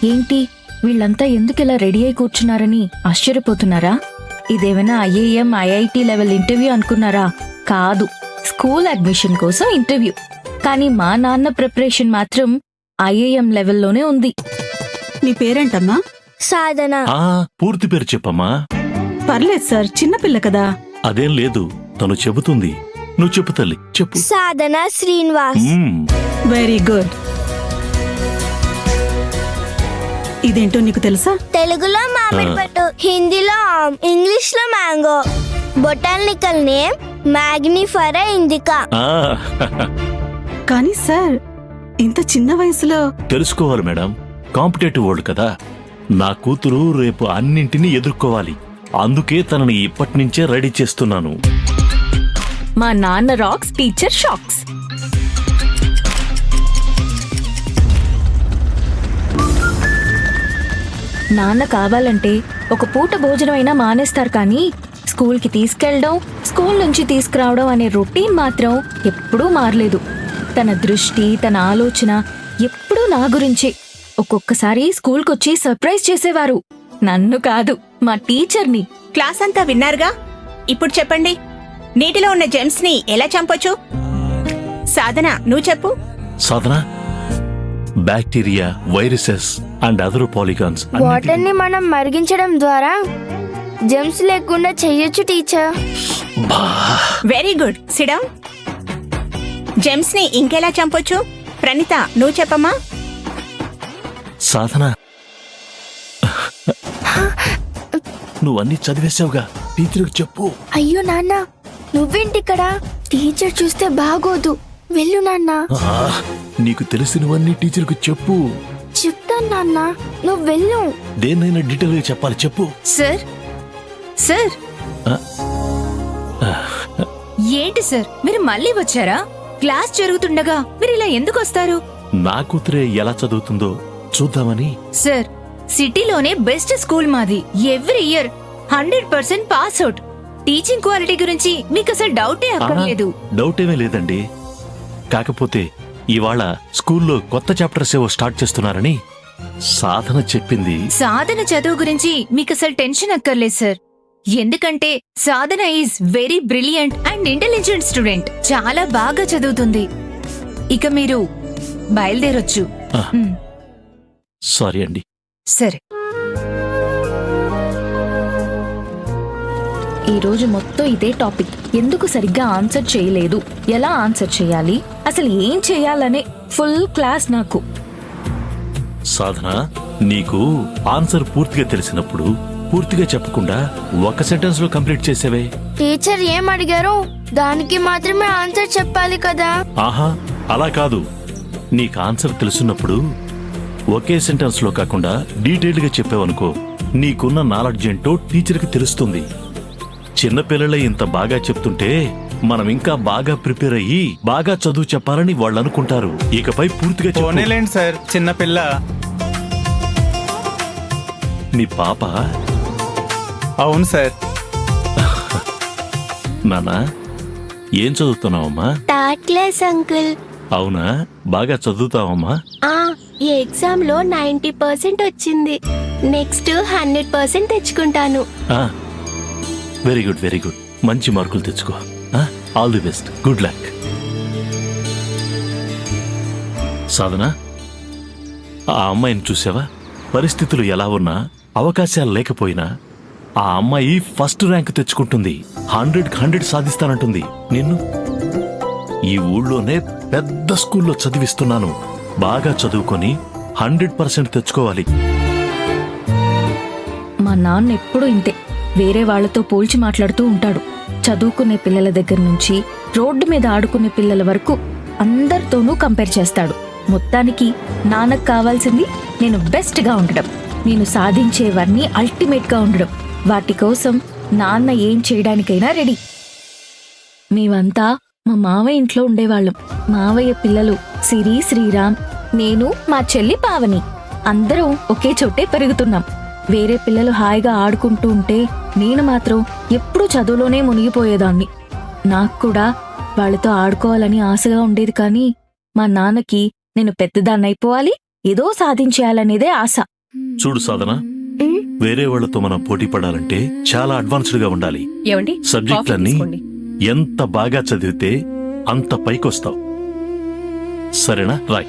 ఏంటి వీళ్ళంతా ఎందుకిలా రెడీ అయి కూర్చున్నారని ఆశ్చర్యపోతున్నారా? ఇదేమైనా ఐఏఎం ఐఐటి లెవెల్ ఇంటర్వ్యూ అనుకున్నారా? కాదు, స్కూల్ అడ్మిషన్ కోసం ఇంటర్వ్యూ. కానీ మా నాన్న ప్రిపరేషన్ మాత్రం ఐఏఎం లెవెల్లోనే ఉంది. నీ పేరేంటమ్మా? సాధన. పూర్తి పేరు చెప్పమ్మా. పర్లేదు సార్, చిన్నపిల్ల కదా. అదేం లేదు, తను చెబుతుంది. నువ్వు చెప్పు తల్లి, చెప్పు. సాధన శ్రీనివాస్. Very good. ఇదేంటో నీకు తెలుసా? తెలుగులో మామిడి పట్టు, హిందీలో ఆమ్, ఇంగ్లీష్ లో mango. Botanical name mangifera indica. కానీ సార్, ఇంత చిన్న వయసులో తెలుసుకోవాలి మేడం, కాంపిటేటివ్ వరల్డ్ కదా. నా కూతురు రేపు అన్నింటినీ ఎదుర్కోవాలి. అందుకే తనని ఇప్పటినుంచే రెడీ చేస్తున్నాను. మా నాన్న రాక్స్, టీచర్ షాక్స్. నాన్న కావాలంటే ఒక పూట భోజనం అయినా మానేస్తారు, కానీ స్కూల్కి తీసుకెళ్లడం, స్కూల్ నుంచి తీసుకురావడం అనే రొటీన్ మాత్రం ఎప్పుడూ మారలేదు. తన దృష్టి, తన ఆలోచన ఎప్పుడూ నా గురించే. ఒక్కొక్కసారి స్కూల్కొచ్చి సర్ప్రైజ్ చేసేవారు. నన్ను కాదు, మా టీచర్ని. క్లాస్ అంతా విన్నారుగా, ఇప్పుడు చెప్పండి, నీటిలో ఉన్న జెమ్స్ ని ఎలా చంపొచ్చు? సాధన, నువ్వు చెప్పు. Sadhana, bacteria, viruses and other polygons water ని మనం మరిగించడం ద్వారా జెమ్స్ లేకుండా చెయ్యొచ్చు teacher. Very good, sit down. Germs ని ఇంకెలా చంపొచ్చు? ప్రణీత, నువ్వు చెప్పమ్మా. సాధన, నువ్వన్నీ చదివేశావుగా, టీచర్కి చెప్పు. అయ్యో నాన్న, నువ్వేంటిక్కడ? టీచర్ చూస్తే బాగోదు. వెళ్ళు నాన్న. నీకు తెలిసినవన్నీ టీచర్కి చెప్పు. చెప్తాను నాన్న, నువ్వు వెళ్ళు. దేన్నైనా డీటెయిల్ గా చెప్పాలి, చెప్పు. సార్, సార్, ఏంటి సార్ మీరు మళ్ళీ వచ్చారా? క్లాస్ జరుగుతుండగా మీరు ఇలా ఎందుకు వస్తారు? నా కూతురే ఎలా చదువుతుందో చూద్దామని. సార్, సిటీలోనే బెస్ట్ స్కూల్ మాది. Every year 100% pass out. Teaching quality గురించి మీకు అసలు డౌటే అక్కర్లేదు. డౌటేమీ లేదండి. కాకపోతే ఇవాళ స్కూల్లో కొత్త చాప్టర్స్ ఏవో స్టార్ట్ చేస్తున్నారని సాధన చెప్పింది. సాధన చదువు గురించి మీకు అసలు టెన్షన్ అక్కర్లేదు సార్. ఎందుకంటే Sadhana is very brilliant and intelligent student. చాలా బాగా చదువుతుంది. ఇక మీరు బయలుదేరొచ్చు. సారీ అండి. సరే, ఈ రోజు మొత్తం ఇదే టాపిక్. ఎందుకు సరిగ్గా ఆన్సర్ చేయలేదు, ఎలా ఆన్సర్ చేయాలి, అసలు ఏం చేయాలనే ఫుల్ క్లాస్ నాకు. సాధన, నీకు ఆన్సర్ పూర్తిగా తెలిసినప్పుడు పూర్తిగా చెప్పకుండా ఒక సెంటెన్స్ లో కంప్లీట్ చేసేవే. టీచర్ ఏం అడిగారో దానికి మాత్రమే ఆన్సర్ చెప్పాలి కదా. ఆహా, అలా కాదు. నీకు ఆన్సర్ తెలుసున్నప్పుడు ఒకే సెంటెన్స్ లో కాకుండా డీటెయిల్ గా చెప్పావనుకో, నీకున్న నాలెడ్జ్ ఏంటో టీచర్కి తెలుస్తుంది. చిన్నపిల్లలే ఇంత బాగా చెప్తుంటే మనం ఇంకా బాగా ప్రిపేర్ అయ్యి బాగా చదువు చెప్పాలని వాళ్ళు అనుకుంటారు. ఇకపై పూర్తిగా చెప్పలేండి సార్, చిన్నపిల్ల. మీ పాప? అవును సార్. నానా, ఏం చదువుతున్నావమ్మా? Third class uncle. అవునా, బాగా చదువుతావమ్మా? ఈ ఎగ్జామ్ లో 90% వచ్చింది. నెక్స్ట్ 100% తెచ్చుకుంటాను. Very good, very good. మంచి మార్కులు తెచ్చుకో. All the best, good luck. Sadhana, ఆ అమ్మాయిని చూసావా? పరిస్థితులు ఎలా ఉన్నా, అవకాశాలు లేకపోయినా ఆ అమ్మాయి ఫస్ట్ ర్యాంక్ తెచ్చుకుంటుంది. 100కి 100 సాధిస్తానంటుంది. నిన్ను ఈ ఊళ్ళోనే పెద్ద స్కూల్లో చదివిస్తున్నాను. బాగా చదువుకొని 100% తెచ్చుకోవాలి. మా నాన్న ఎప్పుడూ ఇంతే, వేరే వాళ్లతో పోల్చి మాట్లాడుతూ ఉంటాడు. చదువుకునే పిల్లల దగ్గర నుంచి రోడ్డు మీద ఆడుకునే పిల్లల వరకు అందరితోనూ కంపేర్ చేస్తాడు. మొత్తానికి నాన్నకు కావాల్సింది నేను బెస్ట్ గా ఉండడం, నేను సాధించేవన్నీ అల్టిమేట్ గా ఉండడం. వాటి కోసం నాన్న ఏం చేయడానికైనా రెడీ. మేమంతా మా మావయ్య ఇంట్లో ఉండేవాళ్ళం. మావయ్య పిల్లలు సిరి, శ్రీరామ్, నేను, మా చెల్లి పావని అందరం ఒకే చోటే పెరుగుతున్నాం. వేరే పిల్లలు హాయిగా ఆడుకుంటూ ఉంటే నేను మాత్రం ఎప్పుడూ చదువులోనే మునిగిపోయేదాన్ని. నాకు కూడా వాళ్లతో ఆడుకోవాలని ఆశగా ఉండేది, కానీ మా నాన్నకి నేను పెద్దదాన్నైపోవాలి, ఏదో సాధించేయాలనేదే ఆశ. చూడు సాధన, వేరే వాళ్లతో మనం పోటీ పడాలంటే చాలా అడ్వాన్స్డ్ గా ఉండాలి. ఏమండి సబ్జెక్టులన్నీ కాఫీ తీసుకోండి. ఎంత బాగా చదివితే అంత పైకొస్తావు. సరేనా? రాయ్.